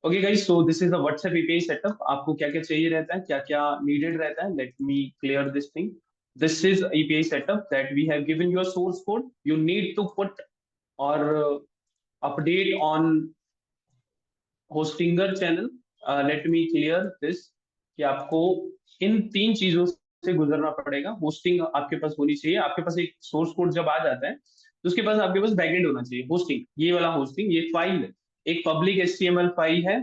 Okay guys, so this is the WhatsApp API setup. आपको क्या क्या चाहिए रहता है, क्या क्या नीडेड रहता है, let me clear this thing. This is API setup that we have given your source code, you need to put और update on Hostinger channel. Let me clear this कि आपको इन तीन चीजों से गुजरना पड़ेगा। होस्टिंग आपके पास होनी चाहिए, आपके पास एक सोर्स कोड जब आ जाता है तो उसके पास आपके पास बैकएंड होना चाहिए। होस्टिंग, ये वाला होस्टिंग, ये फाइल एक पब्लिक एचटीएमएल फाइल है।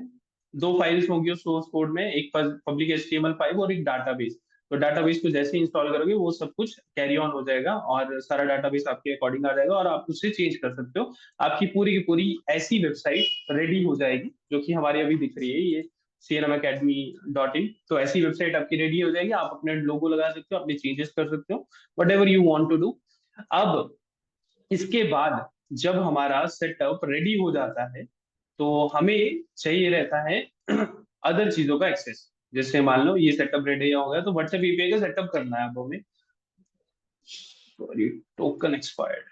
दो फाइल्स होंगी उस सोर्स कोड में, एक पब्लिक एचटीएमएल फाइल और एक डाटाबेस। तो डाटाबेस को जैसे इंस्टॉल करोगे वो सब कुछ कैरी ऑन हो जाएगा और सारा डाटाबेस आपके अकॉर्डिंग आ जाएगा और आप उससे चेंज कर सकते हो। आपकी पूरी की पूरी ऐसी वेबसाइट रेडी हो जाएगी जो कि हमारी अभी दिख रही है, ये cnmacademy.in। तो ऐसी वेबसाइट आपकी रेडी हो जाएगी, आप अपने लोगो लगा सकते हो, अपने चेंजेस कर सकते हो, whatever you want to do. अब इसके बाद जब हमारा सेटअप रेडी हो जाता है तो हमें चाहिए रहता है अदर चीजों का एक्सेस। जैसे मान लो ये सेटअप रेडी हो गया तो व्हाट्सएप एपीआई का सेटअप करना है अब हमें। Sorry, token expired.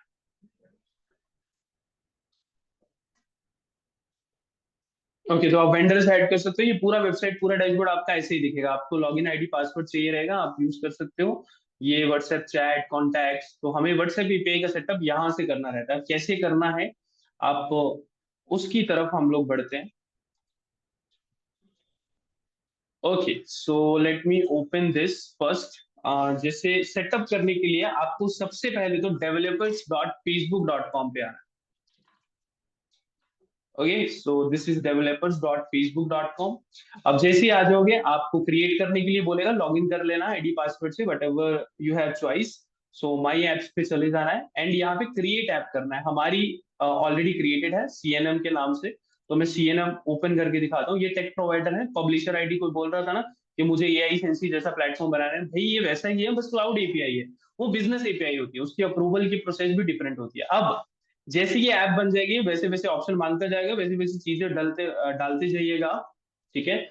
ओके, तो आप वेंडर्स ऐड कर सकते हो। ये पूरा वेबसाइट, पूरा डैशबोर्ड आपका ऐसे ही दिखेगा। आपको लॉगिन आईडी पासवर्ड चाहिए रहेगा, आप यूज कर सकते हो। ये व्हाट्सएप चैट कॉन्टैक्ट्स, तो हमें व्हाट्सएप एपीआई का सेटअप यहाँ से करना रहता है। कैसे करना है आप, उसकी तरफ हम लोग बढ़ते हैं। Okay, so let me open this first. जैसे सेटअप करने के लिए आपको सबसे पहले तो developers.facebook.com पे आना है। Okay, so this is developers.facebook.com। अब जैसे ही आ जाओगे आपको क्रिएट करने के लिए बोलेगा, लॉगिन कर लेना आईडी पासवर्ड से, what ever you have choice. So my apps पे चले जाना है एंड यहाँ पे क्रिएट ऐप करना है। हमारी ऑलरेडी क्रिएटेड है सीएनएम के नाम से। तो मैं सीएनएम ओपन करके दिखाता हूँ। ये टेक प्रोवाइडर है, पब्लिशर आईडी। कोई बोल रहा था ना कि मुझे एआई सेंसी जैसा प्लेटफॉर्म बनाना है, भाई ये वैसा ही है, बस क्लाउड एपीआई है। वो बिजनेस एपीआई होती है, उसकी अप्रूवल की प्रोसेस भी डिफरेंट होती है। अब जैसे ये ऐप बन जाएगी वैसे वैसे ऑप्शन मांगता जाएगा, वैसे वैसे चीजें डालते जाइएगा। ठीक है,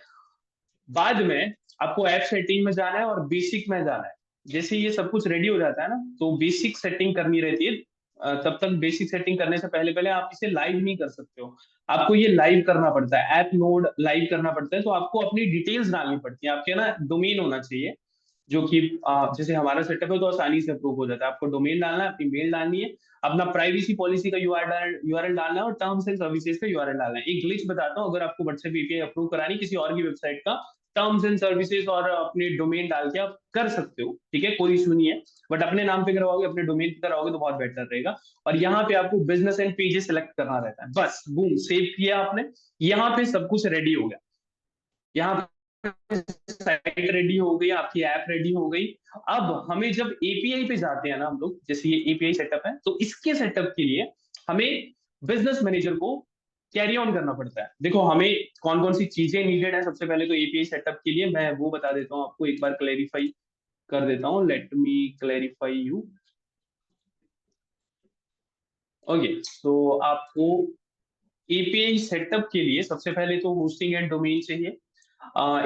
बाद में आपको ऐप सेटिंग में जाना है और बेसिक में जाना है। जैसे ये सब कुछ रेडी हो जाता है ना तो बेसिक सेटिंग करनी रहती है। तब तक बेसिक सेटिंग करने से पहले पहले आप इसे लाइव नहीं कर सकते हो। आपको ये लाइव करना पड़ता है, ऐप नोड लाइव करना पड़ता है। तो आपको अपनी डिटेल्स डालनी पड़ती है, आपके ना डोमेन होना चाहिए जो कि जैसे हमारा सेटअप है तो आसानी से अप्रूव हो जाता है। आपको डोमेन डालना है, अपनी मेल डालनी है, अपना प्राइवेसी पॉलिसी का यूआरएल डालना है और टर्म्स एंड सर्विसेज का यूआरएल डालना है। एक ग्लिच बताता हूँ, अगर आपको व्हाट्सएप एपीआई अप्रूव करानी किसी और की वेबसाइट का, टर्म्स एंड सर्विसेज और अपने डोमेन डाल के आप कर सकते हो, ठीक है, कोई इशू नहीं है। बट अपने नाम पे करवाओगे, अपने डोमेन पे कराओगे तो बहुत बेटर रहेगा। और यहाँ पे आपको बिजनेस एंड पेजेस सेलेक्ट करना रहता है। बस बूम, सेव किया आपने, यहाँ पे सब कुछ रेडी हो गया। यहाँ साइट रेडी हो गई, आपकी ऐप रेडी हो गई। अब हमें जब एपीआई पे जाते हैं ना हम लोग, जैसे ये एपीआई सेटअप है तो इसके सेटअप के लिए हमें बिजनेस मैनेजर को कैरी ऑन करना पड़ता है। देखो हमें कौन कौन सी चीजें नीडेड है। सबसे पहले तो एपीआई सेटअप के लिए मैं वो बता देता हूँ आपको, एक बार क्लेरिफाई कर देता हूँ। Let me clarify you. Okay, तो आपको एपीआई सेटअप के लिए सबसे पहले तो होस्टिंग एंड डोमेन चाहिए।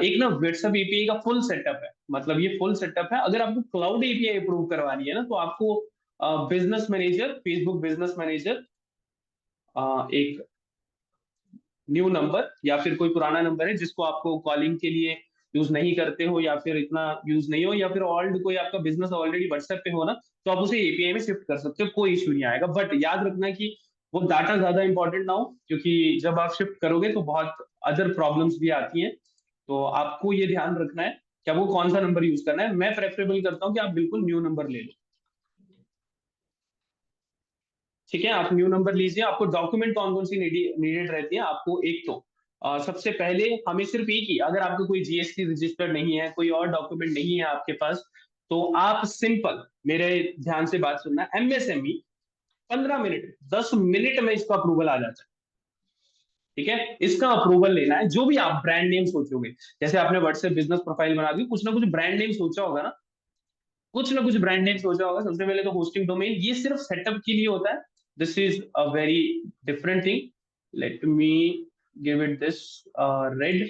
एक ना व्हाट्सएप एपीआई का फुल सेटअप है, मतलब ये फुल सेटअप है। अगर आपको क्लाउड एपीआई अप्रूव करवानी है ना तो आपको business manager, Facebook business manager, एक न्यू नंबर या फिर कोई पुराना नंबर है जिसको आपको कॉलिंग के लिए यूज नहीं करते हो या फिर इतना यूज नहीं हो, या फिर ओल्ड कोई आपका बिजनेस ऑलरेडी व्हाट्सएप पे हो ना, तो आप उसे एपीआई में शिफ्ट कर सकते हो, कोई इशू नहीं आएगा। बट याद रखना कि वो डाटा ज्यादा इंपॉर्टेंट ना हो, क्योंकि जब आप शिफ्ट करोगे तो बहुत अदर प्रॉब्लम्स भी आती हैं। तो आपको ये ध्यान रखना है कि आपको कौन सा नंबर यूज करना है। मैं प्रेफरेबल करता हूँ कि आप बिल्कुल न्यू नंबर ले लो। ठीक है, आप न्यू नंबर लीजिए। आपको डॉक्यूमेंट कौन कौन सी नीडेड रहती है आपको, एक तो सबसे पहले हमें सिर्फ एक ही, अगर आपको कोई जीएसटी रजिस्टर्ड नहीं है, कोई और डॉक्यूमेंट नहीं है आपके पास, तो आप सिंपल मेरे ध्यान से बात सुनना, एमएसएमई 15 मिनट 10 मिनट में इसका अप्रूवल आ जाता है। ठीक है, इसका अप्रूवल लेना है। जो भी आप ब्रांड नेम सोचोगे, जैसे आपने व्हाट्सएप बिजनेस प्रोफाइल बना दी, कुछ ना कुछ ब्रांड नेम सोचा होगा ना, कुछ ना कुछ ब्रांड नेम सोचा होगा। सबसे पहले तो होस्टिंग डोमेन, ये सिर्फ सेटअप के लिए होता है। This is a very different thing. Let me give it this red.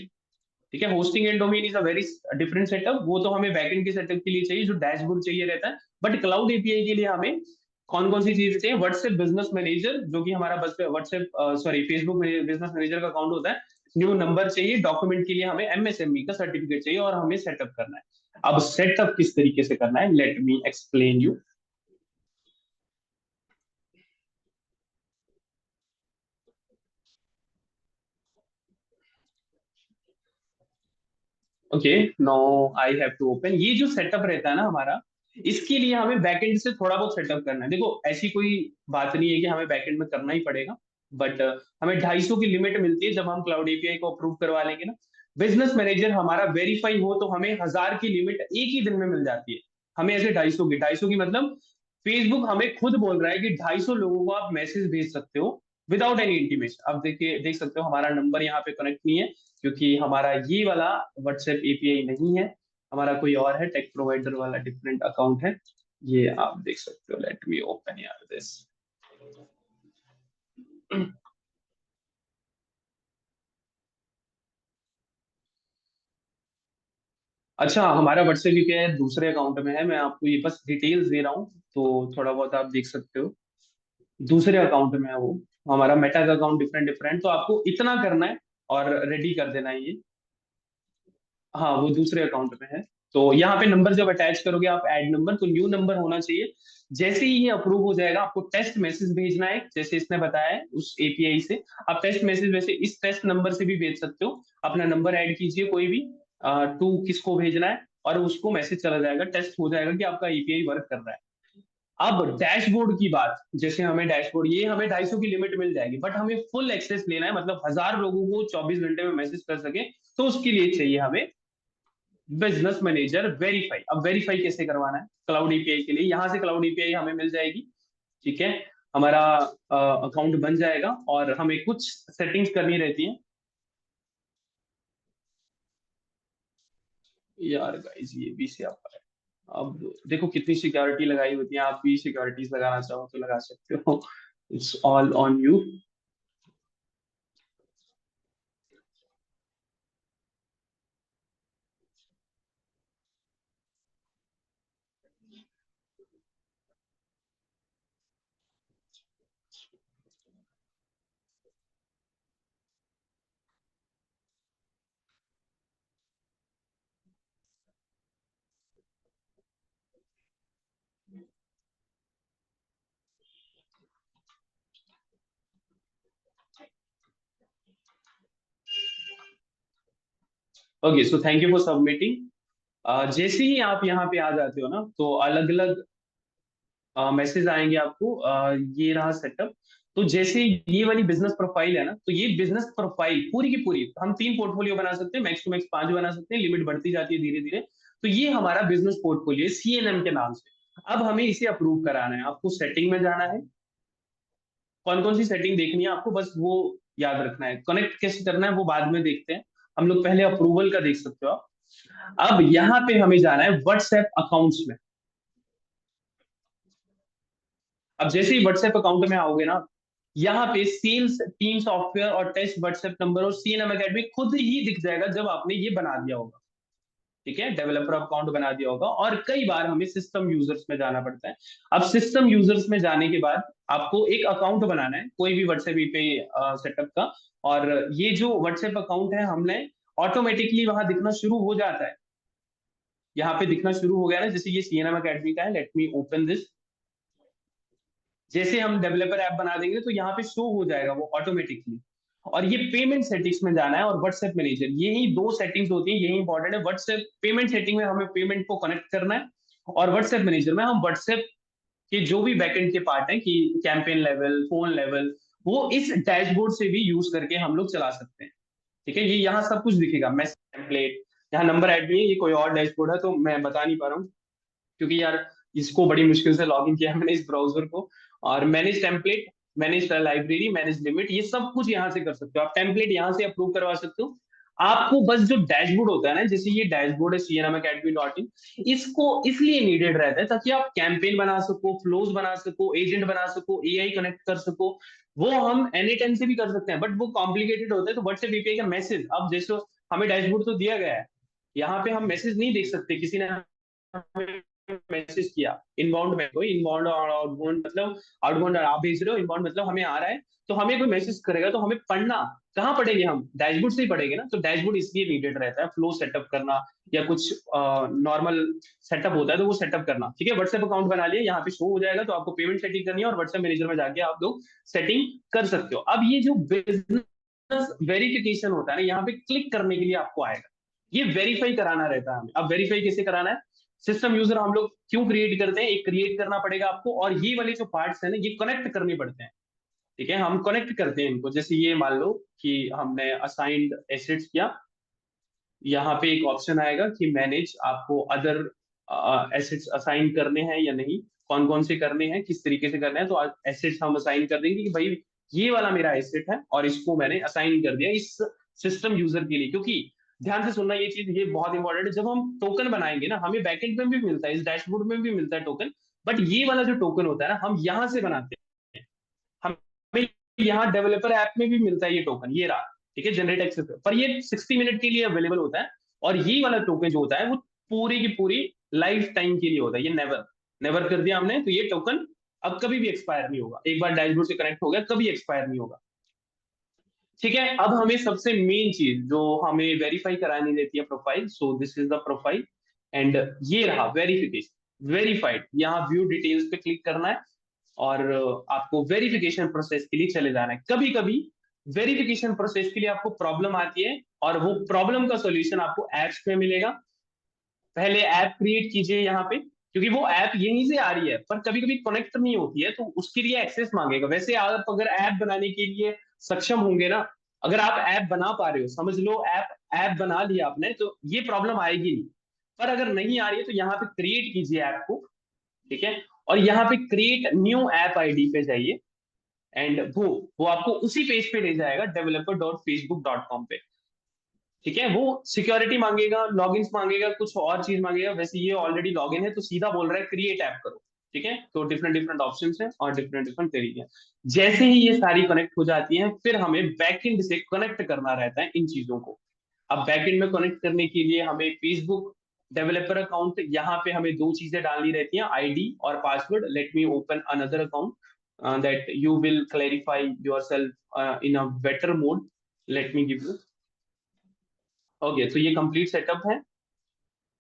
ठीक है, hosting and domain is a very different setup. वो तो हमें बैकएंड के सेटअप के लिए चाहिए, जो डैशबोर्ड चाहिए रहता है। बट क्लाउड एपीआई के लिए हमें कौन कौन सी चीजें चाहिए, व्हाट्सएप बिजनेस मैनेजर जो कि हमारा बस WhatsApp sorry Facebook business manager का अकाउंट होता है, न्यू नंबर चाहिए, डॉक्यूमेंट के लिए हमें एमएसएमई का सर्टिफिकेट चाहिए और हमें सेटअप करना है। अब सेटअप किस तरीके से करना है, let me explain you. Okay, no, I have to open. ये जो सेटअप रहता है ना हमारा, इसके लिए हमें बैकएंड से थोड़ा बहुत सेटअप करना है। देखो ऐसी कोई बात नहीं है कि हमें बैकएंड में करना ही पड़ेगा, बट हमें 250 की लिमिट मिलती है जब हम क्लाउड एपीआई को अप्रूव करवा लेंगे ना। बिजनेस मैनेजर हमारा वेरीफाई हो तो हमें 1000 की लिमिट एक ही दिन में मिल जाती है। हमें ऐसे 250 की मतलब फेसबुक हमें खुद बोल रहा है कि 250 लोगों को आप मैसेज भेज सकते हो विदाउट एनी इंटीमेशन। अब देखिए, देख सकते हो हमारा नंबर यहाँ पे कनेक्ट नहीं है, क्योंकि हमारा ये वाला व्हाट्सएप एपीआई नहीं है, हमारा कोई और है, टेक प्रोवाइडर वाला डिफरेंट अकाउंट है। ये आप देख सकते हो, लेट मी ओपन यार दिस। अच्छा, हमारा व्हाट्सएप एपीआई दूसरे अकाउंट में है, मैं आपको ये बस डिटेल्स दे रहा हूँ, तो थोड़ा बहुत आप देख सकते हो। दूसरे अकाउंट में है वो, हमारा मेटा का अकाउंट डिफरेंट डिफरेंट, तो आपको इतना करना है और रेडी कर देना है ये। हाँ, वो दूसरे अकाउंट में है। तो यहाँ पे नंबर जब अटैच करोगे आप, ऐड नंबर, तो न्यू नंबर होना चाहिए। जैसे ही ये अप्रूव हो जाएगा, आपको टेस्ट मैसेज भेजना है, जैसे इसने बताया है उस एपीआई से। आप टेस्ट मैसेज वैसे इस टेस्ट नंबर से भी भेज सकते हो, अपना नंबर ऐड कीजिए कोई भी, टू किसको भेजना है, और उसको मैसेज चला जाएगा, टेस्ट हो जाएगा कि आपका एपीआई वर्क कर रहा है। अब डैशबोर्ड की बात, जैसे हमें डैशबोर्ड, ये हमें 250 की लिमिट मिल जाएगी, बट हमें फुल एक्सेस लेना है, मतलब 1000 लोगों को 24 घंटे में मैसेज कर सके, तो उसके लिए चाहिए हमें बिजनेस मैनेजर वेरीफाई। अब वेरीफाई कैसे करवाना है क्लाउड एपीआई के लिए, यहां से क्लाउड एपीआई हमें मिल जाएगी। ठीक है, हमारा अकाउंट बन जाएगा और हमें कुछ सेटिंग्स करनी रहती है। यार गाइस, ये भी से आप, अब देखो कितनी सिक्योरिटी लगाई होती है, आप भी सिक्योरिटीज लगाना चाहो तो लगा सकते हो, it's all on you. Okay, so thank you for submitting. जैसे ही आप यहाँ पे आ जाते हो ना, तो अलग अलग मैसेज आएंगे आपको। ये रहा सेटअप। तो जैसे ये वाली बिजनेस प्रोफाइल है ना, तो ये बिजनेस प्रोफाइल पूरी की पूरी, हम 3 पोर्टफोलियो बना सकते हैं, मैक्स टू मैक्स 5 बना सकते हैं, लिमिट बढ़ती जाती है धीरे धीरे। तो ये हमारा बिजनेस पोर्टफोलियो है सीएनएम के नाम से। अब हमें इसे अप्रूव कराना है, आपको सेटिंग में जाना है। कौन कौन सी सेटिंग देखनी है आपको, बस वो याद रखना है। कनेक्ट कैसे करना है वो बाद में देखते हैं, हम लोग पहले अप्रूवल का देख सकते हो आप। अब यहाँ पे हमें जाना है व्हाट्सएप अकाउंट्स में। अब जैसे ही व्हाट्सएप अकाउंट में आओगे ना, यहाँ पे सेल्स टीम सॉफ्टवेयर और टेस्ट व्हाट्सएप नंबर और सीएनएम एकेडमी खुद ही दिख जाएगा जब आपने ये बना दिया होगा। ठीक है, डेवलपर अकाउंट बना दिया होगा, और कई बार हमें सिस्टम यूजर्स में जाना पड़ता है। अब सिस्टम यूजर्स में जाने के बाद आपको एक अकाउंट बनाना है कोई भी व्हाट्सएप पे सेटअप का। और ये जो व्हाट्सएप अकाउंट है हमने ऑटोमेटिकली वहां दिखना शुरू हो जाता है। यहाँ पे दिखना शुरू हो गया ना, जैसे ये सीएनएम एकेडमी का है, लेट मी ओपन दिस। जैसे हम डेवलपर ऐप बना देंगे तो यहाँ पे शो हो जाएगा वो ऑटोमेटिकली। और ये पेमेंट सेटिंग्स में जाना है, और व्हाट्सएप मैनेजर, यही दो सेटिंग्स होती है, यही इंपॉर्टेंट है। व्हाट्सएप पेमेंट सेटिंग में हमें पेमेंट को कनेक्ट करना है, और व्हाट्सएप मैनेजर में हम व्हाट्सएप के जो भी बैकएंड के पार्ट है, कि कैंपेन लेवल, फोन लेवल, वो इस डैशबोर्ड से भी यूज करके हम लोग चला सकते हैं। ठीक है, ये यहाँ सब कुछ दिखेगा, मैसेज टेम्पलेट, यहाँ नंबर ऐड भी है, ये कोई और डैशबोर्ड है तो मैं बता नहीं पा रहा हूँ, क्योंकि यार इसको बड़ी मुश्किल से लॉग इन किया मैंने इस ब्राउजर को। और manage template, manage library, manage limit, ये सब कुछ यहाँ से कर सकते हो आप। टेम्पलेट यहाँ से अप्रूव करवा सकते हो। आपको बस जो डैशबोर्ड होता है ना, जैसे ये डैशबोर्ड है cnmacademy.in, इसको इसलिए नीडेड रहता है ताकि आप कैंपेन बना सको, फ्लोज बना सको, एजेंट बना सको, एआई कनेक्ट कर सको। वो हम एनी टाइम से भी कर सकते हैं, बट वो कॉम्प्लिकेटेड होता है। तो व्हाट्सएप एपीआई का मैसेज, अब जैसे हमें डैशबोर्ड तो दिया गया है, यहाँ पे हम मैसेज नहीं देख सकते, किसी ने मैसेज किया इनबाउंड में, कोई इनबाउंड और आउटबाउंड मतलब आउटबाउंड आप भेज रहे हो, इनबाउंड मतलब हमें आ रहा है, तो हमें कोई मैसेज करेगा तो हमें पढ़ना कहाँ पढ़ेंगे, हम डैशबोर्ड से ही पढ़ेंगे ना। तो डैशबोर्ड इसलिए नीडेड रहता है, फ्लो सेटअप करना या कुछ नॉर्मल सेटअप होता है तो वो सेटअप करना। ठीक है, व्हाट्सएप अकाउंट बना लिया, यहाँ पे शो हो जाएगा, तो आपको पेमेंट सेटिंग करनी है और व्हाट्सएप मैनेजर में जाके आप लोग सेटिंग कर सकते हो। अब ये जो बिजनेस वेरिफिकेशन होता है ना, यहाँ पे क्लिक करने के लिए आपको आएगा, ये वेरीफाई कराना रहता है हमें। अब वेरीफाई कैसे कराना है, सिस्टम यूजर हम लोग क्यों क्रिएट करते हैं, एक क्रिएट करना पड़ेगा आपको, और ये वाले जो पार्ट्स है ना ये कनेक्ट करने पड़ते हैं। ठीक है, हम कनेक्ट करते हैं इनको, जैसे ये मान लो कि हमने असाइंड एसेट्स किया, यहाँ पे एक ऑप्शन आएगा कि मैनेज, आपको अदर एसेट्स असाइन करने हैं या नहीं, कौन कौन से करने हैं, किस तरीके से करना है। तो एसेट्स हम असाइन कर देंगे कि भाई ये वाला मेरा एसेट है और इसको मैंने असाइन कर दिया इस सिस्टम यूजर के लिए। क्योंकि ध्यान से सुनना, ये चीज ये बहुत इंपॉर्टेंट है, जब हम टोकन बनाएंगे ना, हमें बैकएंड में भी मिलता है, इस डैशबोर्ड में भी मिलता है टोकन, बट ये वाला जो टोकन होता है ना हम यहाँ से बनाते हैं, हमें यहाँ डेवलपर ऐप में भी मिलता है ये टोकन, ये रहा। ठीक है, जनरेट एक्सेस पर ये 60 मिनट के लिए अवेलेबल होता है, और ये वाला टोकन जो होता है वो पूरी की पूरी लाइफ टाइम के लिए होता है। ये नेवर नेवर कर दिया हमने, तो ये टोकन अब कभी भी एक्सपायर नहीं होगा, एक बार डैशबोर्ड से कनेक्ट हो गया कभी एक्सपायर नहीं होगा। ठीक है, अब हमें सबसे मेन चीज जो हमें वेरीफाई करानी रहती है, profile. So this is the profile, and ये रहा वेरिफिकेशन, वेरीफाइड। यहाँ व्यू डिटेल्स पे क्लिक करना है और आपको वेरिफिकेशन प्रोसेस के लिए चले जाना है। कभी कभी वेरिफिकेशन प्रोसेस के लिए आपको प्रॉब्लम आती है, और वो प्रॉब्लम का सॉल्यूशन आपको एप्स में मिलेगा। पहले ऐप क्रिएट कीजिए यहाँ पे, क्योंकि वो ऐप यहीं से आ रही है, पर कभी कभी कनेक्ट नहीं होती है, तो उसके लिए एक्सेस मांगेगा। वैसे आप अगर ऐप बनाने के लिए सक्षम होंगे ना, अगर आप ऐप बना पा रहे हो, समझ लो ऐप ऐप बना लिया आपने, तो ये प्रॉब्लम आएगी नहीं। पर अगर नहीं आ रही है तो यहाँ पे क्रिएट कीजिए ऐप को। ठीक है, और यहाँ पे क्रिएट न्यू ऐप आईडी पे जाइए, एंड वो आपको उसी पेज पे ले जाएगा, developer.facebook.com पे। ठीक है, वो सिक्योरिटी मांगेगा, लॉगिन मांगेगा, कुछ और चीज मांगेगा। वैसे ये ऑलरेडी लॉगिन है तो सीधा बोल रहा है क्रिएट ऐप करो। ठीक है, तो डिफरेंट डिफरेंट ऑप्शंस हैं और डिफरेंट डिफरेंट तरीके हैं। जैसे ही ये सारी कनेक्ट हो जाती हैं, फिर हमें बैकएंड से कनेक्ट करना रहता है इन चीजों को। अब बैकएंड में कनेक्ट करने के लिए हमें फेसबुक डेवलपर अकाउंट, यहाँ पे हमें दो चीजें डालनी रहती हैं, आईडी और password. Let me open another account that you will clarify yourself in a better mode. Let me give you. Okay, तो ये कंप्लीट सेटअप है।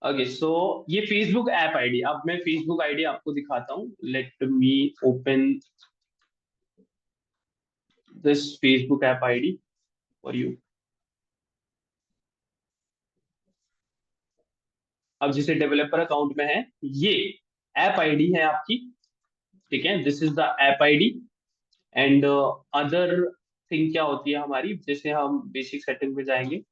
ओके, सो ये फेसबुक ऐप आईडी, अब मैं फेसबुक आईडी आपको दिखाता हूँ। Let me open this Facebook app ID for you. अब जिसे डेवलपर अकाउंट में है, ये ऐप आईडी है आपकी। ठीक है, this is the app ID, and other thing क्या होती है हमारी, जैसे हम बेसिक सेटिंग में जाएंगे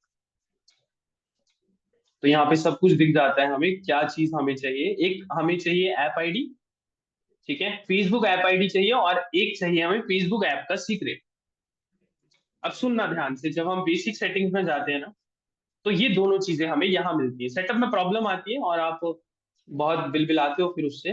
तो यहाँ पे सब कुछ दिख जाता है, हमें क्या चीज हमें चाहिए। एक हमें चाहिए ऐप आईडी, ठीक है, फेसबुक ऐप आईडी चाहिए, और एक चाहिए हमें फेसबुक ऐप का सीक्रेट। अब सुनना ध्यान से, जब हम बेसिक सेटिंग्स में जाते हैं ना, तो ये दोनों चीजें हमें यहाँ मिलती है। सेटअप में प्रॉब्लम आती है और आप बहुत बिलबिलाते हो फिर उससे।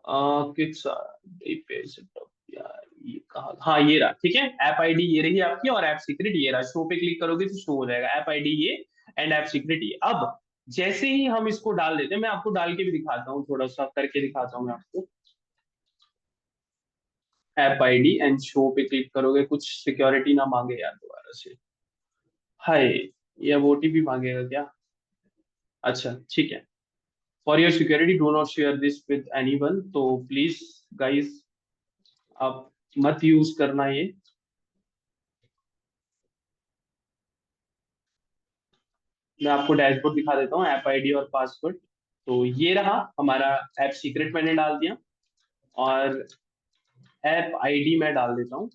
किस पे सेटअप यार, ये कहा, हाँ ये रहा। ठीक है, ऐप आईडी ये रही आपकी, और ऐप सीक्रेट ये रहा। शो पे क्लिक करोगे तो शो हो जाएगा ऐप आईडी ये, एंड ऐप सीक्रेट ये। अब जैसे ही हम इसको डाल देते हैं, मैं आपको डाल के भी दिखाता हूँ, थोड़ा सा करके दिखाता हूँ मैं आपको। ऐप आईडी एंड शो पे क्लिक करोगे, कुछ सिक्योरिटी ना मांगे यार दोबारा से। हाय, ये अब ओटीपी मांगेगा क्या? अच्छा ठीक है, for your security do not share this with anyone, तो प्लीज गाइस आप मत यूज करना ये। मैं आपको डैशबोर्ड दिखा देता हूँ, ऐप आईडी और पासवर्ड। तो ये रहा हमारा ऐप सीक्रेट, मैंने डाल दिया, और ऐप आईडी मैं डाल देता हूँ।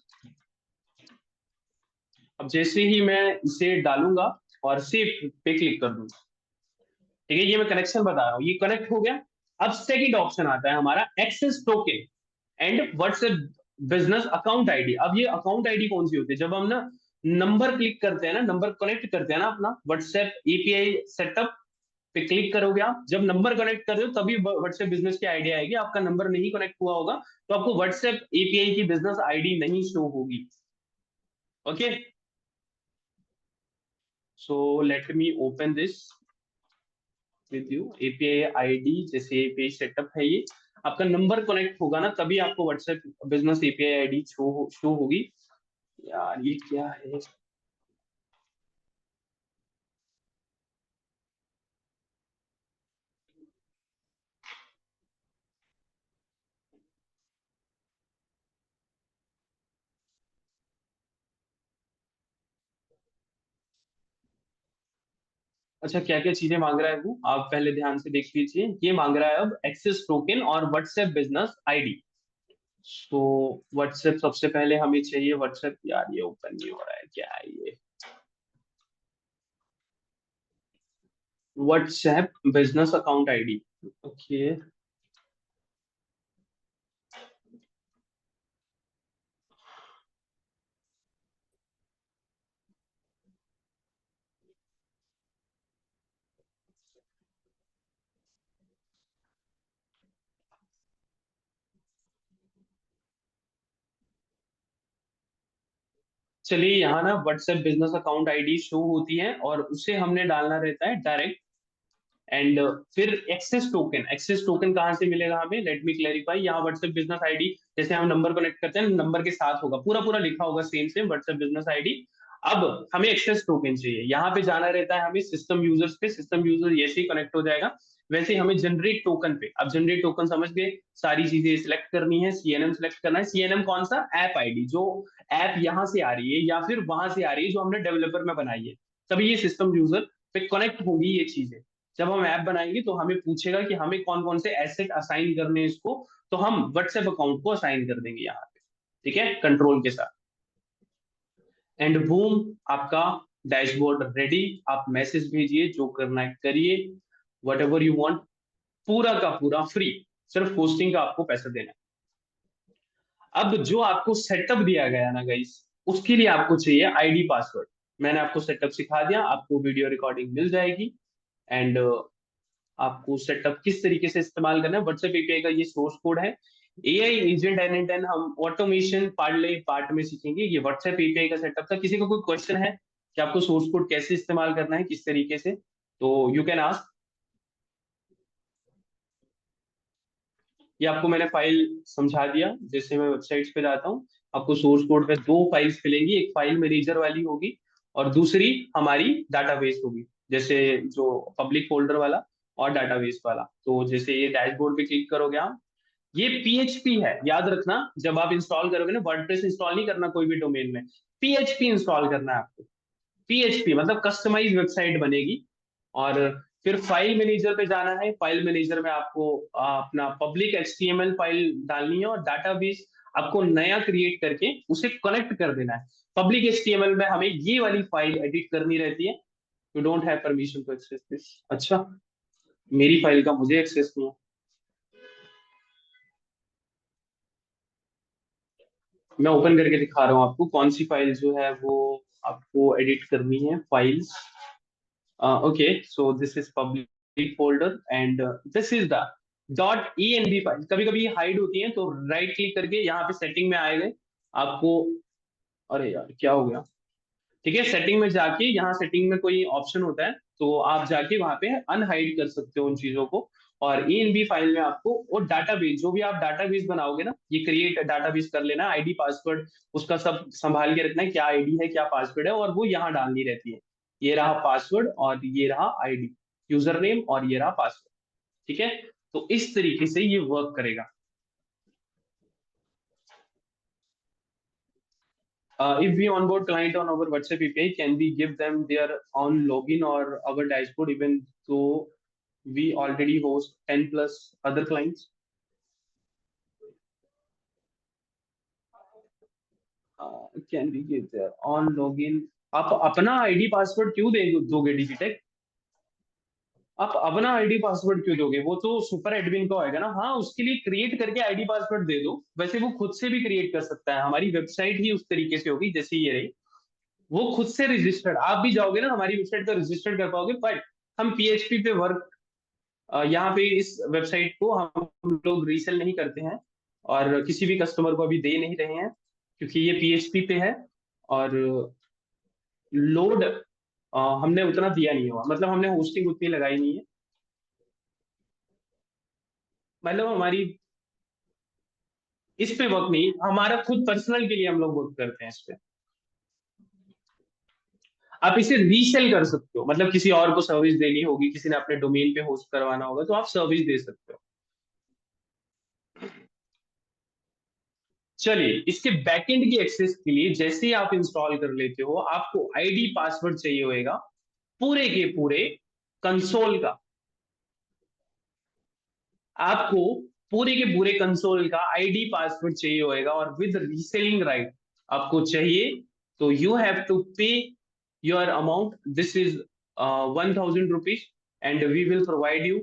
अब जैसे ही मैं इसे डालूंगा और सेव पे क्लिक कर दूंगा, ठीक है, ये मैं कनेक्शन बता रहा हूँ, ये कनेक्ट हो गया। अब सेकंड ऑप्शन आता है हमारा access token and WhatsApp business account ID. अब ये अकाउंट आईडी कौन सी होती है, जब हम ना नंबर क्लिक करते हैं ना, नंबर कनेक्ट करते हैं ना अपना, व्हाट्सएप एपीआई सेटअप पे क्लिक करोगे आप, जब नंबर कनेक्ट कर रहे हो तभी व्हाट्सएप बिजनेस की आईडी आएगी। आपका नंबर नहीं कनेक्ट हुआ होगा तो आपको व्हाट्सएप एपीआई की बिजनेस आईडी नहीं शो होगी। Okay, so let me open this. With you. API ID जैसे पेज सेटअप है ये, आपका नंबर कनेक्ट होगा ना तभी आपको WhatsApp business API ID show होगी। यार ये क्या है? अच्छा, क्या क्या चीजें मांग रहा है वो आप पहले ध्यान से देख लीजिए। ये मांग रहा है अब एक्सेस टोकन और व्हाट्सएप बिजनेस आईडी। तो व्हाट्सएप सबसे पहले हमें चाहिए व्हाट्सएप। यार ये ओपन नहीं हो रहा है, क्या है ये? WhatsApp business account ID. Okay. चलिए, यहाँ ना WhatsApp business account ID show होती है और उसे हमने डालना रहता है डायरेक्ट। एंड फिर एक्सेस टोकन कहाँ से मिलेगा हमें? Let me clarify. यहाँ व्हाट्सएप बिजनेस आईडी जैसे हम नंबर कनेक्ट करते हैं, नंबर के साथ होगा, पूरा पूरा लिखा होगा same same WhatsApp business ID. अब हमें एक्सेस टोकन चाहिए, यहाँ पे जाना रहता है हमें सिस्टम यूजर्स पे। सिस्टम यूजर जैसे ही कनेक्ट हो जाएगा वैसे ही हमें जनरेट टोकन पे, अब जनरेट टोकन समझ गए, सारी चीजें सिलेक्ट करनी है, सीएनएम सिलेक्ट करना है। सीएनएम कौन सा? ऐप आईडी, जो ऐप यहाँ से आ रही है या फिर वहां से आ रही है जो हमने डेवलपर में बनाई है, तभी ये सिस्टम यूजर पे कनेक्ट होगी ये चीजें। जब हम ऐप बनाएंगे तो हमें पूछेगा कि हमें कौन कौन से एसेट असाइन करने हैं इसको, तो हम व्हाट्सएप अकाउंट को असाइन कर देंगे यहाँ पे। ठीक है, कंट्रोल के साथ। एंड बूम, आपका डैशबोर्ड रेडी। आप मैसेज भेजिए, जो करना है करिए, वट एवर यू वॉन्ट, पूरा का पूरा फ्री। सिर्फ होस्टिंग का आपको पैसा देना है। अब जो आपको सेटअप दिया गया ना गाइस, उसके लिए आपको चाहिए आईडी पासवर्ड। मैंने आपको सेटअप सिखा दिया, आपको वीडियो रिकॉर्डिंग मिल जाएगी। एंड आपको सेटअप किस तरीके से इस्तेमाल करना है, व्हाट्सएप एपीआई का ये सोर्स कोड है। एआई एजेंट एन हम ऑटोमेशन पार्ट पार्ट में सीखेंगे। ये व्हाट्सएप एपीआई का सेटअप था। किसी को कोई क्वेश्चन है कि आपको सोर्स कोड कैसे इस्तेमाल करना है, किस तरीके से, तो यू कैन आस्क। ये आपको मैंने फाइल समझा दिया। जैसे मैं वेबसाइट्स पे जाता हूँ, आपको सोर्स कोड पे दो फाइल्स मिलेंगी, एक फाइल मैनेजर वाली होगी और दूसरी हमारी डाटाबेस होगी, जैसे जो पब्लिक फोल्डर वाला और डाटाबेस वाला। तो जैसे ये डैशबोर्ड पे क्लिक करोगे आप, ये पीएचपी है, याद रखना। जब आप इंस्टॉल करोगे ना, वर्डप्रेस इंस्टॉल नहीं करना कोई भी डोमेन में, पीएचपी इंस्टॉल करना है आपको। पीएचपी मतलब कस्टमाइज वेबसाइट बनेगी। और फिर फाइल मैनेजर पे जाना है। फाइल मैनेजर में आपको अपना पब्लिक एचटीएमएल फाइल डालनी है और डाटाबेस आपको नया क्रिएट करके उसे कनेक्ट कर देना है। पब्लिक एचटीएमएल में हमें ये वाली फाइल एडिट करनी रहती है। You don't have permission to access this. अच्छा, मेरी फाइल का मुझे एक्सेस नहीं है। मैं ओपन करके दिखा रहा हूँ आपको कौन सी फाइल जो है वो आपको एडिट करनी है, files. Okay, so this is public folder and this is the dot E N B file. कभी कभी हाइड होती है तो राइट क्लिक करके यहाँ पे सेटिंग में आएगा आपको। अरे यार क्या हो गया? ठीक है, सेटिंग में जाके, यहाँ सेटिंग में कोई ऑप्शन होता है तो आप जाके वहां पे अनहाइड कर सकते हो उन चीजों को। और ए एन बी फाइल में आपको वो डाटाबेस, जो भी आप डाटाबेस बनाओगे ना, ये क्रिएट डाटाबेस कर लेना, आईडी पासवर्ड उसका सब संभाल के रखना है, क्या आईडी है क्या पासवर्ड है, और वो यहाँ डालनी रहती है। ये रहा पासवर्ड और ये रहा आईडी, यूजर नेम, और ये रहा पासवर्ड। ठीक है, तो इस तरीके से ये वर्क करेगा। If we onboard client on our WhatsApp API, can we give them their own login or our dashboard, even though we already host 10 plus other clients? Can we give their own login? आप अपना ID password क्यों दोगे डिजिटेक? आप अपना ID password क्यों दोगे? वो तो सुपर एडमिन का होएगा ना। हाँ, उसके लिए क्रिएट करके आईडी पासवर्ड दे दो। वैसे वो खुद से भी क्रिएट कर सकता है, हमारी वेबसाइट ही उस तरीके से होगी जैसे ये रही। वो खुद से रजिस्टर्ड, आप भी जाओगे ना हमारी वेबसाइट पर रजिस्टर्ड कर पाओगे। बट हम पीएचपी पे वर्क, यहाँ पे इस वेबसाइट को हम लोग रीसेल नहीं करते हैं और किसी भी कस्टमर को अभी दे नहीं रहे हैं, क्योंकि ये पीएचपी पे है। और लोड हमने उतना दिया नहीं हुआ, मतलब हमने होस्टिंग उतनी लगाई नहीं है। मतलब हमारी इस पे वर्क नहीं, हमारा खुद पर्सनल के लिए हम लोग वर्क करते हैं इस पे। आप इसे रीसेल कर सकते हो, मतलब किसी और को सर्विस देनी होगी, किसी ने अपने डोमेन पे होस्ट करवाना होगा, तो आप सर्विस दे सकते हो। चलिए, इसके बैकएंड की एक्सेस के लिए जैसे ही आप इंस्टॉल कर लेते हो, आपको आईडी पासवर्ड चाहिए होएगा पूरे के पूरे कंसोल का। आपको पूरे के पूरे कंसोल का आईडी पासवर्ड चाहिए होएगा और विद रीसेलिंग राइट आपको चाहिए। तो you have to pay your amount, this is 1,000 rupees, and we will provide you.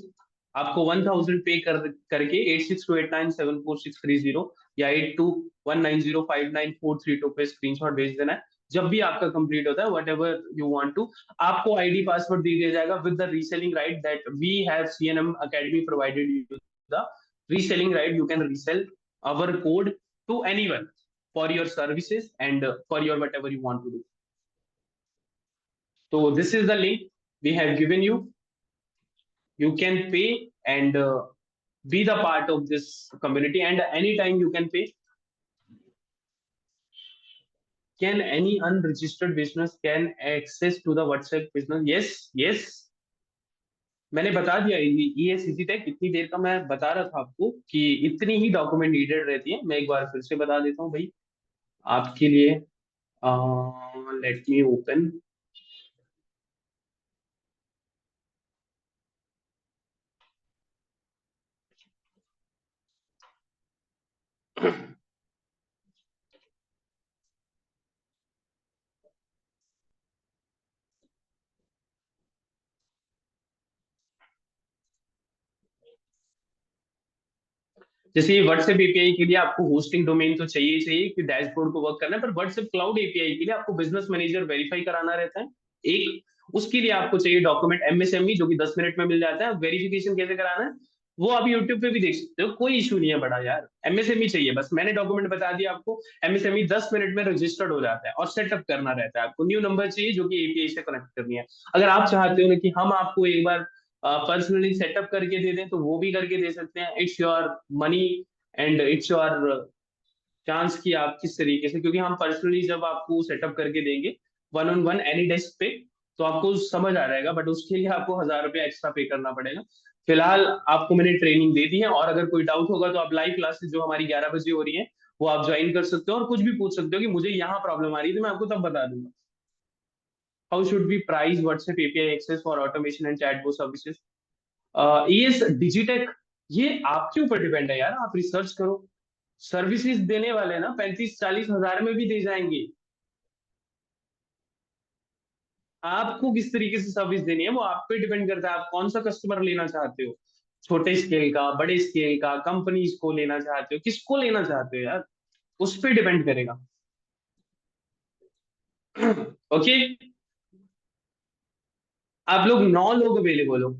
आपको 1,000 पे करके 8628974630 या 8219059432 पे स्क्रीनशॉट भेज देना है। जब भी आपका कंप्लीट होता है, whatever you want to, आपको आईडी पासवर्ड दे दिया जाएगा with the reselling right that we have CNM academy provided you the reselling right. You can resell our code to anyone for your services and for your whatever you want to do. So this is the link we have given you. You can pay and be the part of this community, and anytime you can pay. Can any unregistered business can access to the WhatsApp business? Yes, yes. मैंने बता दिया, ये CC take इतनी देर का मैं बता रहा था आपको कि इतनी ही डॉक्यूमेंट नीडेड रहती है। मैं एक बार फिर से बता देता हूँ भाई आपके लिए। Let me open. जैसे ये व्हाट्सएप एपीआई के लिए आपको होस्टिंग डोमेन तो चाहिए ही चाहिए कि डैशबोर्ड को वर्क करना है, पर व्हाट्सएप क्लाउड एपीआई के लिए आपको बिजनेस मैनेजर वेरीफाई कराना रहता है एक। उसके लिए आपको चाहिए डॉक्यूमेंट एमएसएमई, जो कि 10 मिनट में मिल जाता है। वेरिफिकेशन कैसे कराना है वो आप यूट्यूब पे भी देख सकते हो, कोई इशू नहीं है बड़ा यार। एमएसएमई चाहिए बस, मैंने डॉक्यूमेंट बता दिया आपको। एमएसएमई 10 मिनट में रजिस्टर्ड हो जाता है और सेटअप करना रहता है। आपको न्यू नंबर चाहिए जो कि एपीआई से कनेक्ट करनी है। अगर आप चाहते हो ना कि हम आपको एक बार पर्सनली सेटअप करके दे दें, तो वो भी करके दे सकते हैं। It's your money and it's your chance कि आप किस तरीके से, क्योंकि हम पर्सनली जब आपको सेटअप करके देंगे one on one any desk पे, तो आपको समझ आ जाएगा, बट उसके लिए आपको 1,000 रुपया एक्स्ट्रा पे करना पड़ेगा। फिलहाल आपको मैंने ट्रेनिंग दे दी है, और अगर कोई डाउट होगा तो आप लाइव क्लासेस जो हमारी 11 बजे हो रही है वो आप ज्वाइन कर सकते हो, और कुछ भी पूछ सकते हो कि मुझे यहाँ प्रॉब्लम आ रही है, तो मैं आपको तब बता दूंगा। How should be price WhatsApp API access for automation and chatbot services? ये डिजिटेक, ये आपके ऊपर डिपेंड है यार, आप रिसर्च करो। सर्विसेज देने वाले ना 35-40 हजार में भी दे जाएंगे। आपको किस तरीके से सर्विस देनी है वो आप पे डिपेंड करता है, आप कौन सा कस्टमर लेना चाहते हो। छोटे स्केल का, बड़े स्केल का, कंपनीज को लेना चाहते हो, किसको लेना चाहते हो यार, उस पर डिपेंड करेगा। ओके। आप लोग 9 लोग अवेलेबल हो।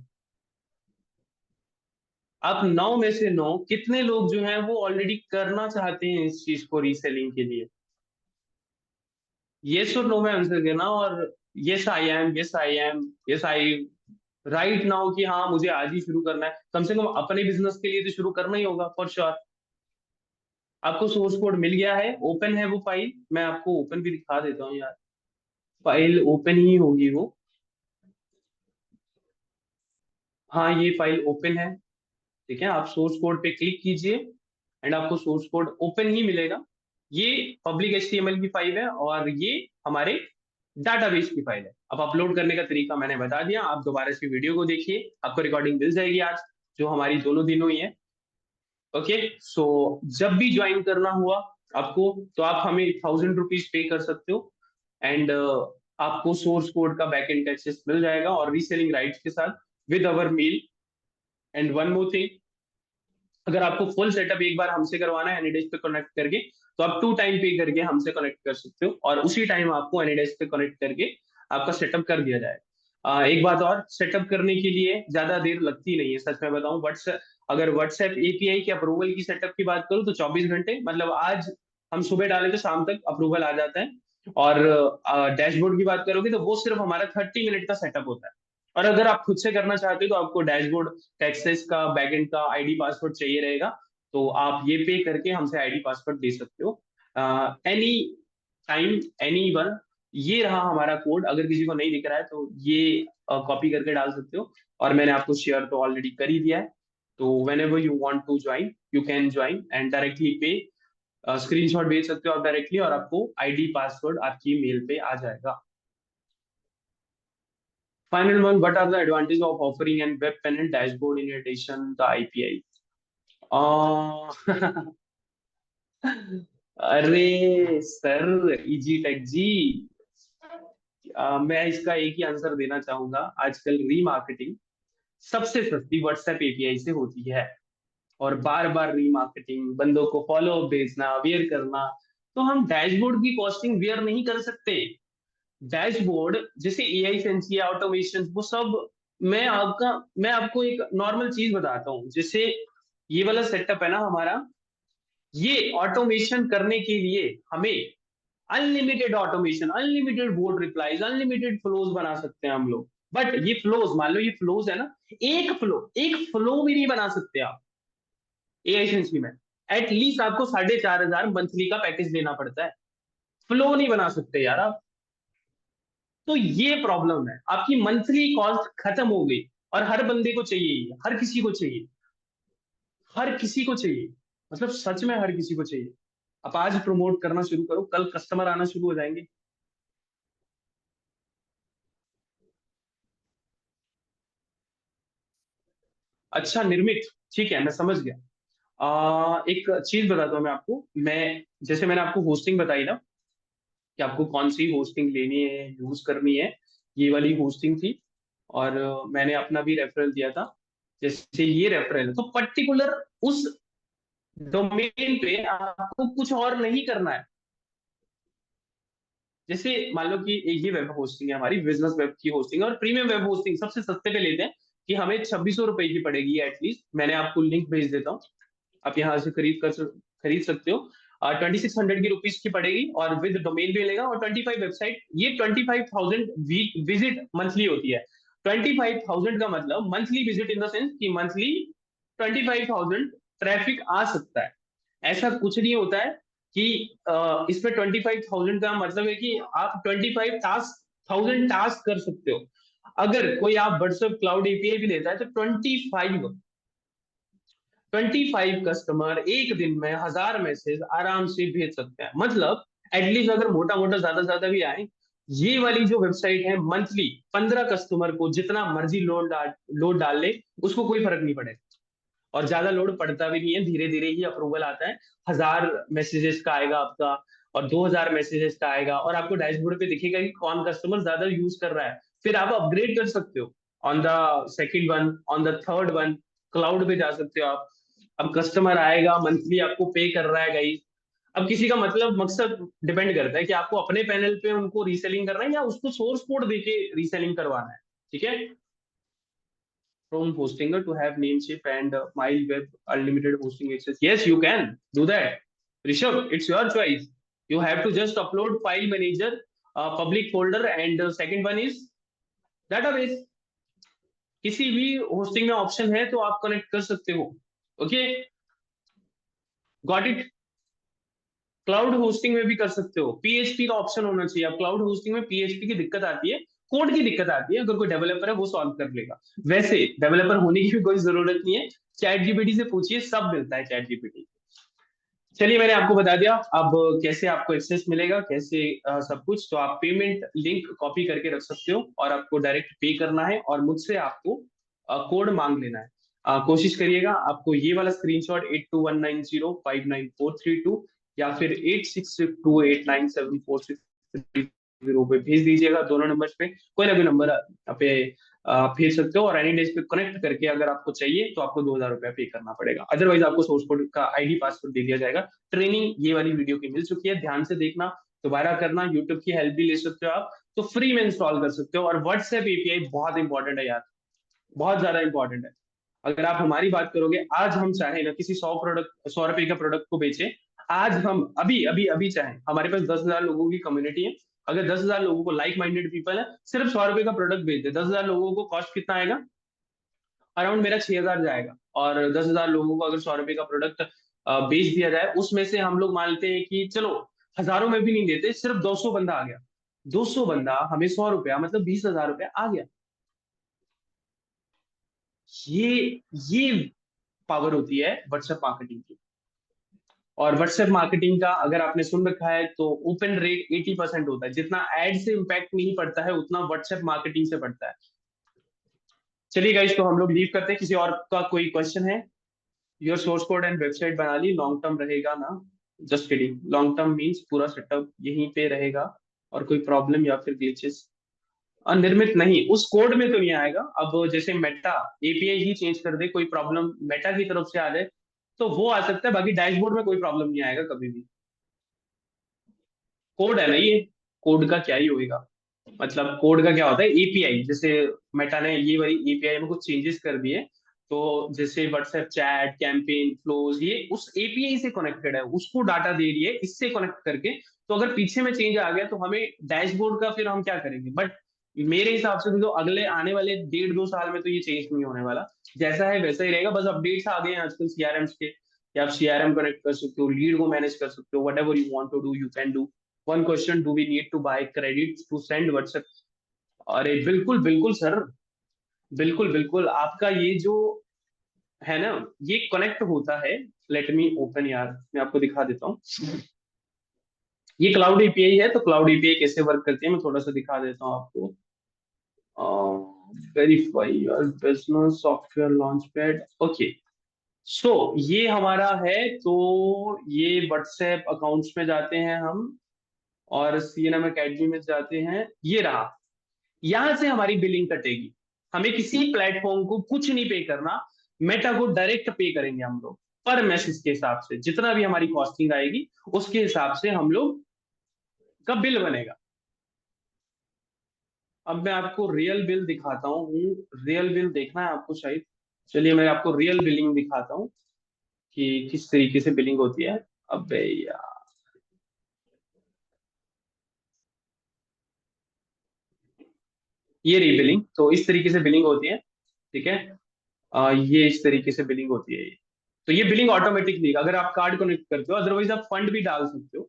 आप 9 में से 9 कितने लोग जो हैं वो ऑलरेडी करना चाहते हैं इस चीज को रीसेलिंग के लिए? यस और नो में आंसर देना। और yes I am, yes I am, yes I right now, कि हाँ मुझे आज ही शुरू करना है। कम से कम अपने बिजनेस के लिए तो शुरू करना ही होगा फॉर श्योर। आपको सोर्स कोड मिल गया है, ओपन है वो फाइल, मैं आपको ओपन भी दिखा देता हूँ यार। फाइल ओपन ही होगी वो। हाँ ये फाइल ओपन है। ठीक है, आप सोर्स कोड पे क्लिक कीजिए एंड आपको सोर्स कोड ओपन ही मिलेगा। ये पब्लिक एचटीएमएल की फाइल है और ये हमारे डाटाबेस की फाइल है। अब अपलोड करने का तरीका मैंने बता दिया, आप दोबारा से वीडियो को देखिए, आपको रिकॉर्डिंग मिल जाएगी आज, जो हमारी दोनों दिन हुई है। ओके। सो जब भी ज्वाइन करना हुआ आपको, तो आप हमें 1,000 रुपीज पे कर सकते हो, एंड आपको सोर्स कोड का बैकएंड एक्सेस मिल जाएगा और रीसेलिंग राइट्स के साथ with our mail. And one more thing, अगर आपको फुल सेटअप एक बार हमसे करवाना है एनीडेस्क पे कनेक्ट करके, तो आप 2 टाइम पे करके हमसे कनेक्ट कर सकते हो, और उसी टाइम आपको एनीडेस्क पे कनेक्ट करके आपका सेटअप कर दिया जाएगा। एक बात और, सेटअप करने के लिए ज्यादा देर लगती नहीं है, सच में बताऊं। व्हाट्सएप, अगर व्हाट्सएप एपीआई के अप्रूवल की सेटअप की बात करूं तो 24 घंटे, मतलब आज हम सुबह डालें तो शाम तक अप्रूवल आ जाता है। और डैशबोर्ड की बात करोगे तो वो सिर्फ हमारा 30 मिनट का सेटअप होता है। और अगर आप खुद से करना चाहते हो तो आपको डैशबोर्ड का एक्सेस का बैकएंड का आईडी पासवर्ड चाहिए रहेगा, तो आप ये पे करके हमसे आईडी पासवर्ड दे सकते हो एनी टाइम एनी वन। ये रहा हमारा कोड, अगर किसी को नहीं दिख रहा है तो ये कॉपी करके डाल सकते हो, और मैंने आपको शेयर तो ऑलरेडी कर ही दिया है। तो whenever you want to join you can join and directly pay screenshot भेज सकते हो आप डायरेक्टली, और आपको आईडी पासवर्ड आपकी मेल पे आ जाएगा। Final one, what are the advantages of offering an web panel dashboard in addition the API? अरे सर, इजी टेक जी, मैं इसका एक ही आंसर देना चाहूंगा। आजकल रीमार्केटिंग सबसे सस्ती व्हाट्सएप एपीआई से होती है, और बार बार रीमार्केटिंग, बंदों को फॉलो अप भेजना, वेयर करना, तो हम डैशबोर्ड की कॉस्टिंग वेयर नहीं कर सकते। डैशबोर्ड जैसे एआई सेंस या ऑटोमेशन वो सब, मैं आपको एक नॉर्मल चीज बताता हूँ। जैसे ये वाला सेटअप है ना हमारा, ये ऑटोमेशन करने के लिए हमें unlimited automation, unlimited board replies, unlimited flows बना सकते हैं हम लोग। बट ये फ्लोज, मान लो ये फ्लोज है ना, एक फ्लो भी नहीं बना सकते आप एआई सेंस में। एटलीस्ट आपको 4,500 मंथली का पैकेज लेना पड़ता है, फ्लो नहीं बना सकते यार आप। तो ये प्रॉब्लम है, आपकी मंथली कॉस्ट खत्म हो गई, और हर बंदे को चाहिए, हर किसी को चाहिए, हर किसी को चाहिए, मतलब सच में हर किसी को चाहिए। आप आज प्रमोट करना शुरू करो, कल कस्टमर आना शुरू हो जाएंगे। अच्छा निर्मित, ठीक है मैं समझ गया। एक चीज बताता हूँ मैं आपको। मैं जैसे मैंने आपको होस्टिंग बताई ना, कि आपको कौन सी होस्टिंग लेनी है, यूज करनी है, ये वाली होस्टिंग थी। और मैंने अपना भी रेफरल दिया था। जैसे ये रेफरल है तो पर्टिकुलर उस डोमेन पे आपको कुछ और नहीं करना है। जैसे मान लो कि ये वेब होस्टिंग है हमारी, बिजनेस वेब की होस्टिंग, और प्रीमियम वेब होस्टिंग सबसे सस्ते पे लेते हैं, कि हमें 2600 रुपए की पड़ेगी एटलीस्ट। मैंने आपको लिंक भेज देता हूँ, आप यहाँ से खरीद सकते हो। 2600 की रुपीज की पड़ेगी, और विद डोमेन भी लेगा, और 25 वेबसाइट, ये 25,000 विजिट मंथली होती है। 25,000 का मतलब monthly visit in the sense कि मंथली 25,000 ट्रैफिक आ सकता है। ऐसा कुछ नहीं होता है कि इस पे 25,000 का मतलब है कि आप 25,000 टास्क कर सकते हो। अगर कोई आप व्हाट्सएप क्लाउड एपीआई भी लेता है तो 25 कस्टमर एक दिन में 1,000 मैसेज आराम से भेज सकते हैं। मतलब एटलीस्ट अगर मोटा मोटा ज्यादा ज्यादा भी आए, ये वाली जो वेबसाइट है मंथली 15 कस्टमर को जितना मर्जी लोड डाल ले, उसको कोई फर्क नहीं पड़ेगा। और ज्यादा लोड पड़ता भी नहीं है, धीरे धीरे ही अप्रूवल आता है। 1,000 मैसेजेस का आएगा आपका, और 2,000 मैसेजेस का आएगा, और आपको डैशबोर्ड पे दिखेगा कि कौन कस्टमर ज्यादा यूज कर रहा है। फिर आप अपग्रेड कर सकते हो, on the second one, on the third one, cloud पे जा सकते हो आप। अब कस्टमर आएगा, मंथली आपको पे कर रहा है गाइस। अब किसी का मतलब मकसद डिपेंड करता है कि आपको अपने पैनल पे उनको रीसेलिंग करना है, या उसको सोर्स कोड देके रीसेलिंग करवाना है। ठीक है, from Hostinger to have Namecheap and MileWeb unlimited hosting access. Yes, you can do that. Rishabh, it's your choice. You have to just upload file manager, public folder, and second one is database. किसी भी hosting में option है तो आप connect कर सकते हो। Okay, got it. Cloud hosting में भी कर सकते हो, पीएचपी का ऑप्शन होना चाहिए। अब क्लाउड होस्टिंग में पीएचपी की दिक्कत आती है, कोड की दिक्कत आती है, अगर कोई डेवलपर है वो सॉल्व कर लेगा। वैसे डेवलपर होने की भी कोई जरूरत नहीं है, चैट जीपीटी से पूछिए, सब मिलता है चैट जीपीटी। चलिए मैंने आपको बता दिया अब कैसे आपको एक्सेस मिलेगा, कैसे सब कुछ। तो आप पेमेंट लिंक कॉपी करके रख सकते हो, और आपको डायरेक्ट पे करना है, और मुझसे आपको कोड मांग लेना है। कोशिश करिएगा आपको ये वाला स्क्रीनशॉट 8219059432 या फिर 8662897460 पे भेज दीजिएगा। दोनों नंबर पे कोई ना कोई नंबर पे भेज सकते हो, और एनी डेज पे कनेक्ट करके अगर आपको चाहिए तो आपको 2,000 रुपया पे करना पड़ेगा। अदरवाइज आपको सोर्स कोड का आईडी पासवर्ड दे दिया जाएगा। ट्रेनिंग ये वाली वीडियो की मिल चुकी है, ध्यान से देखना, दोबारा करना, यूट्यूब की हेल्प भी ले सकते हो आप, तो फ्री में इंस्टॉल कर सकते हो। और व्हाट्सएप एपीआई बहुत इंपॉर्टेंट है यार, बहुत ज्यादा इंपॉर्टेंट है। अगर आप हमारी बात करोगे, आज हम चाहे ना किसी 100 रुपए का प्रोडक्ट को बेचे, आज हम अभी अभी अभी चाहे, हमारे पास 10,000 लोगों की कम्युनिटी है, अगर 10,000 लोगों को, लाइक माइंडेड पीपल है, सिर्फ 100 रुपए का प्रोडक्ट बेच दे, 10,000 लोगों को कॉस्ट कितना आएगा? अराउंड मेरा 6,000 जाएगा। और 10,000 लोगों को अगर 100 रुपए का प्रोडक्ट बेच दिया जाए, उसमें से हम लोग मानते हैं कि चलो हजारों में भी नहीं देते, सिर्फ 200 बंदा आ गया, 200 बंदा हमें 100 रुपया मतलब 20,000 रुपया आ गया। ये पावर होती है व्हाट्सएप मार्केटिंग की। और व्हाट्सएप मार्केटिंग का अगर आपने सुन रखा है तो ओपन रेट 80% होता है। जितना एड से इम्पैक्ट नहीं पड़ता है, उतना व्हाट्सएप मार्केटिंग से पड़ता है। चलिए गाइस, तो हम लोग लीव करते हैं। किसी और का कोई क्वेश्चन है? Your source code and website बना ली, लॉन्ग टर्म रहेगा ना? Just kidding, long term means पूरा सेटअप यहीं पे रहेगा। और कोई प्रॉब्लम या फिर ग्लिचेस? निर्मित नहीं, उस कोड में तो नहीं आएगा। अब जैसे मेटा एपीआई ही चेंज कर दे, कोई प्रॉब्लम मेटा की तरफ से आ जाए तो वो आ सकता है, बाकी डैशबोर्ड में कोई प्रॉब्लम नहीं आएगा कभी भी। कोड है ना ये, कोड का क्या ही होएगा। मतलब कोड का क्या होता है, एपीआई। जैसे मेटा ने ये वाली एपीआई में कुछ चेंजेस कर दिए, तो जैसे व्हाट्सएप चैट, कैंपेन फ्लोज, ये उस एपीआई से कनेक्टेड है, उसको डाटा दे रही है इससे कनेक्ट करके। तो अगर पीछे में चेंज आ गया तो हमें डैशबोर्ड का फिर हम क्या करेंगे? बट मेरे हिसाब से तो अगले आने वाले 1.5-2 साल में तो ये चेंज नहीं होने वाला। जैसा है वैसा ही रहेगा, बस अपडेट्स आ गए हैं आजकल सीआरएम्स के, कि आप सीआरएम कनेक्ट कर सकते हो, लीड को मैनेज कर सकते हो, whatever you want to do you can do. One question, do we need to buy credit to send WhatsApp? अरे बिल्कुल बिल्कुल सर, बिल्कुल बिल्कुल। आपका ये जो है ना, ये कनेक्ट होता है। लेट मी ओपन यार, मैं आपको दिखा देता हूँ। ये क्लाउड एपीआई है, तो क्लाउड एपीआई कैसे वर्क करती है मैं थोड़ा सा दिखा देता हूँ आपको। Verify your business software launch pad, okay. So ये हमारा है, तो ये व्हाट्सएप अकाउंट्स में जाते हैं हम, और सीएनएम एकेडमी में जाते हैं, ये रहा। यहां से हमारी बिलिंग कटेगी। हमें किसी प्लेटफॉर्म को कुछ नहीं पे करना, मेटा को डायरेक्ट पे करेंगे हम लोग। पर मैसेज के हिसाब से जितना भी हमारी कॉस्टिंग आएगी, उसके हिसाब से हम लोग का बिल बनेगा। अब मैं आपको रियल बिल दिखाता हूँ। रियल बिल देखना है आपको शायद। चलिए मैं आपको रियल बिलिंग दिखाता हूँ कि किस तरीके से बिलिंग होती है। अबे यार, ये रही बिलिंग। तो इस तरीके से बिलिंग होती है, ठीक है। ये इस तरीके से बिलिंग होती है ये। तो ये बिलिंग ऑटोमेटिकली, अगर आप कार्ड कनेक्ट करते हो, अदरवाइज आप फंड भी डाल सकते हो।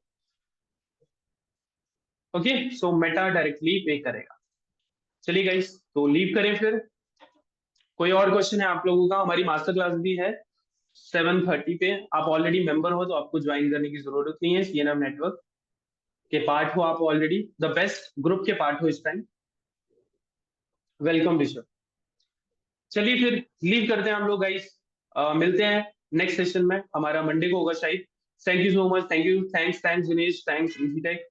ओके, सो मेटा डायरेक्टली पे करेगा। चलिए गाइस, तो लीव करें फिर। कोई और क्वेश्चन है आप लोगों का? हमारी मास्टर क्लास भी है 7:30 पे। आप ऑलरेडी मेंबर हो तो आपको ज्वाइन करने की जरूरत नहीं है। सीएनएम नेटवर्क के पार्ट हो आप ऑलरेडी, द बेस्ट ग्रुप के पार्ट हो इस टाइम। वेलकम ऋषभ। चलिए फिर लीव करते हैं हम लोग गाइस। मिलते हैं नेक्स्ट सेशन में, हमारा मंडे को होगा शायद। Thank you so much, thank you, thanks Dinesh, thanks Rishitech,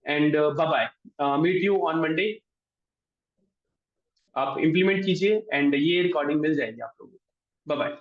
and bye bye. Meet you on Monday. आप इम्प्लीमेंट कीजिए एंड ये रिकॉर्डिंग मिल जाएगी आप लोगों को। Bye bye.